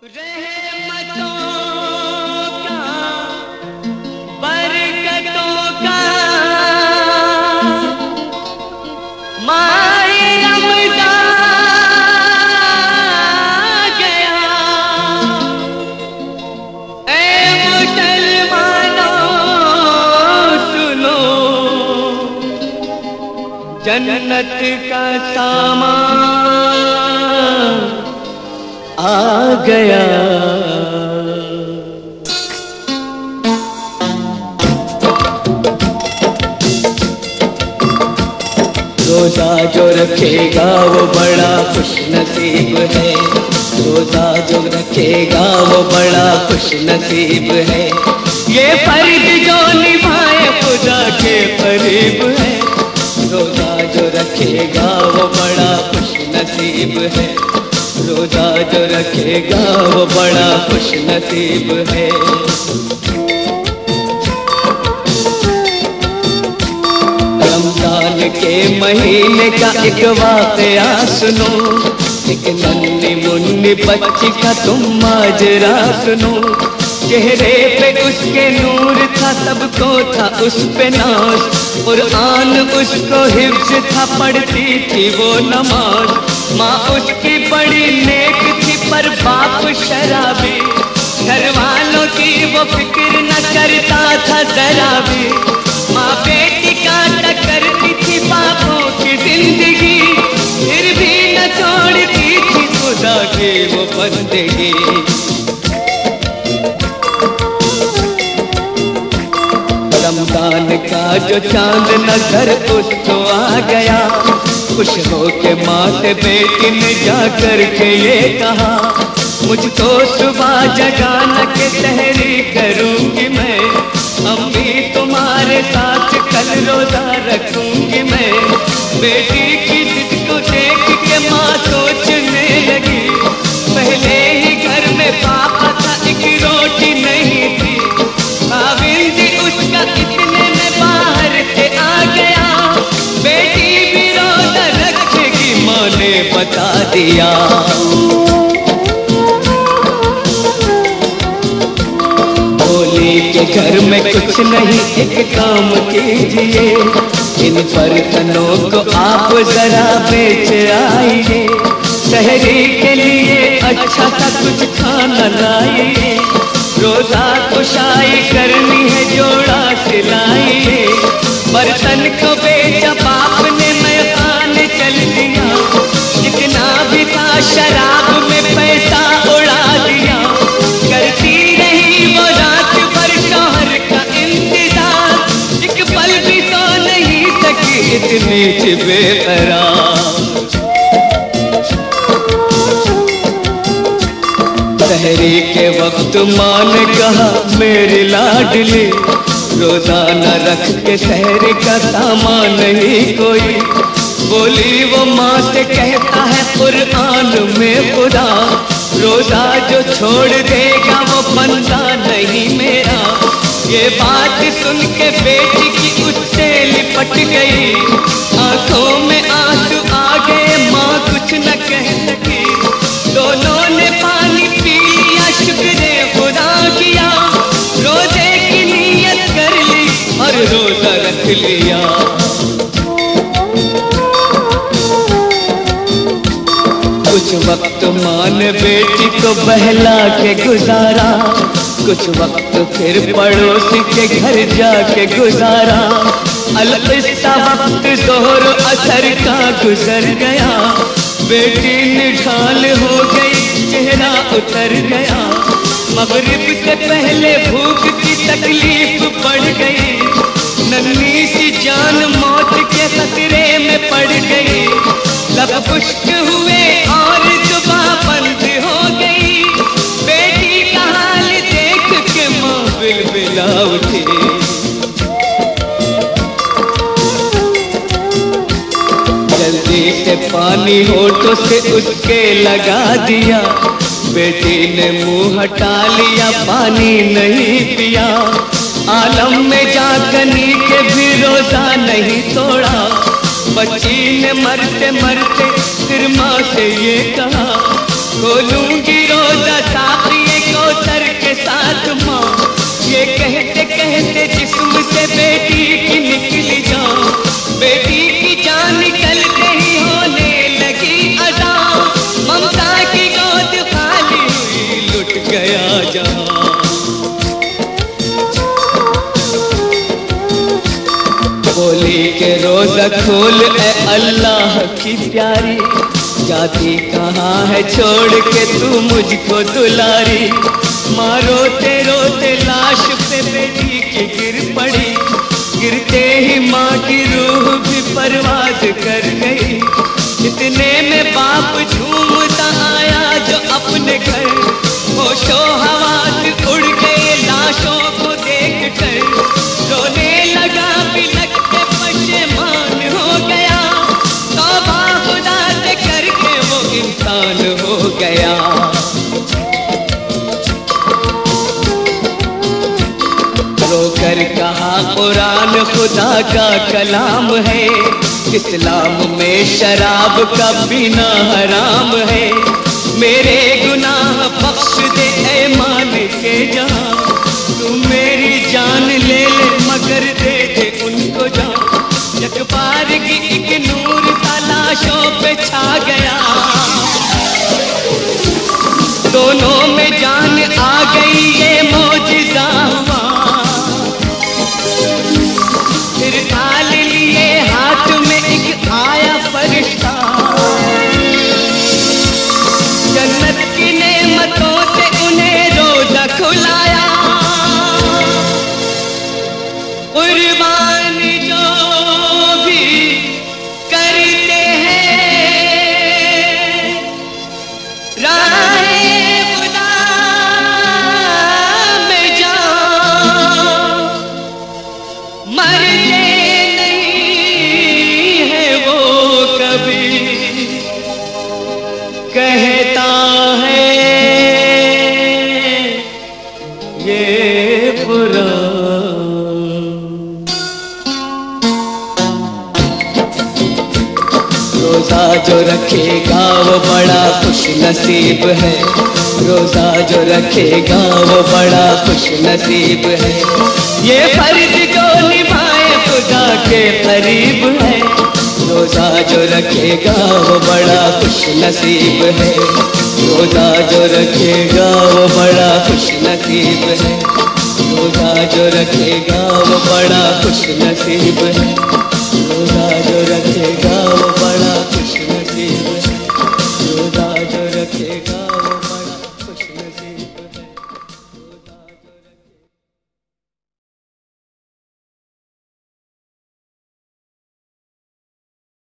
रहमतों का बरकतों का माह रमज़ान गया। ऐ मुसलमानों सुनो, जन्नत का सामान आ गया। रोजा जो रखेगा वो बड़ा खुशनसीब है। रोजा जो रखेगा वो बड़ा खुशनसीब है। ये फर्ज जो निभाए खुदा के करीब है। रोजा जो रखेगा वो बड़ा खुशनसीब है। रोजा जो रखेगा वो बड़ा खुशनसीब है। रमजान के महीने का एक वाक़या सुनो, एक नन्ही मुन्नी बच्ची का तुम माजरा सुनो। चेहरे पे उसके नूर था, सबको था उस पे नाज। कुरान उसको हिफ्ज़ था, पढ़ती थी वो नमाज। माँ उसकी बड़ी नेक थी पर बाप शराबी। घर वालों की वो फिक्र न करता था जरा भी। माँ बेटी का करती थी बापों की जिंदगी, फिर भी न छोड़ती थी खुदा की वो बंदगी। रमजान का जो चांद नजर उसको आ गया। खुश हो के माँ से बेटी ने जा कर के ये कहा, मुझको सुबह जगाना के सहरी करूंगी मैं। अम्मी तुम्हारे साथ कल रोजा रखूंगी मैं। बेटी की जिद को देख के माँ सोचने लगी, पहले ही घर में पापा था, एक रोटी नहीं थी। खाविंद उसका इतने में बाहर से आ गया। बेटी भी रोजा रखेगी माँ ने बता दिया। बोली के घर में कुछ नहीं, एक काम कीजिए, इन बर्तनों को आप जरा बेच आइए। शहरी के लिए अच्छा सा कुछ खाना लाइए। रोजा कुशाई करनी है, जोड़ा सिलाइए। बर्तन को बेचा बाप ने, मैं खाने चल दिया। जितना भी था शराब में पैसा उड़ा दिया। करती रही वो रात भर शौहर का इंतजार, एक पल भी तो नहीं सकी इतनी बेकरार। सहरी के वक्त माँ ने कहा, मेरी लाडली रोजा न रख के सहरी का सामान नहीं कोई। बोली वो माँ से कहता है कुरान में खुदा, रोजा जो छोड़ देगा वो बंदा नहीं मेरा। ये बात सुन के बेटी की उससे लिपट गई। आंखों में आंसू आ गए, माँ कुछ न कह सकी। दोनों ने पानी पी लिया, शुक्र खुदा किया। रोजे की नीयत कर ली और रोजा रख लिया। कुछ वक्त माँ ने बेटी को बहला के गुजारा। कुछ वक्त फिर पड़ोसी के घर जाके गुजारा। अलकिस्सा वक्त जोहर असर का गुजर गया। बेटी निढाल हो गई, चेहरा उतर गया। मगरिब से पहले भूख की तकलीफ बढ़ गई। नन्ही सी जान मौत के खतरे में पड़ गई। लब खुश्क हुए और जुबां बंद हो गई। बेटी का हाल देख के माँ बिलबिला उठी। जल्दी से पानी होठों से उसके लगा दिया। बेटी ने मुंह हटा लिया, पानी नहीं पिया। आलम में जागनी के भी रोजा नहीं तोड़ा। बच्ची ने मरते मरते फिर माँ से ये कहा, खोलूंगी रोजा बेटी की निकली जान, बेटी की जान निकलते ही होने लगी अज़ा, ममता की गोद खाली हुई लुट गया जहां। बोली के रोज़ा खोल ए अल्लाह की प्यारी, जाती कहाँ है छोड़ के तू मुझको दुलारी। माँ रोते रोते लाश पे बेटी की गिर पड़ी, गिरते ही माँ की रूह भी परवाज कर गई। इतने में बाप झूमता आया जो अपने घर, होशो हवास उड़ गए लाशों को देख कर, रोने लगा बिलख के पशेमान हो गया, तौबा खुदा से करके वो इंसान हो गया। रोकर कहा कुरान खुदा का कलाम है, इस्लाम में शराब का पीना हराम है। मेरे गुनाह बख्श दे ऐ मालिक के जहां, तू मेरी जान ले ले मगर दे दे उनको जान। यकबार की एक नूर तलाशों पे छा गया, दोनों में जान आ गई ये मौजिज़ा हुआ। फिर थाल लिए हाथ में एक आया फरिश्ता, जन्नत की नेमतों से उन्हें रोज़ा खुलाया। कुर्बान जो भी करते हैं राहे खुदा में जान, मरते नहीं है वो कभी, कहता है ये पुराण। रोज़ा जो रखेगा वो बड़ा खुश नसीब है, रोज़ा जो रखेगा वो बड़ा खुश नसीब है। ये फर्ज जो निभाए खुदा के करीब है, रोज़ा जो रखेगा वो बड़ा खुश नसीब है, रोज़ा जो रखेगा वो बड़ा खुश नसीब है, रोज़ा जो रखेगा वो बड़ा खुश नसीब है।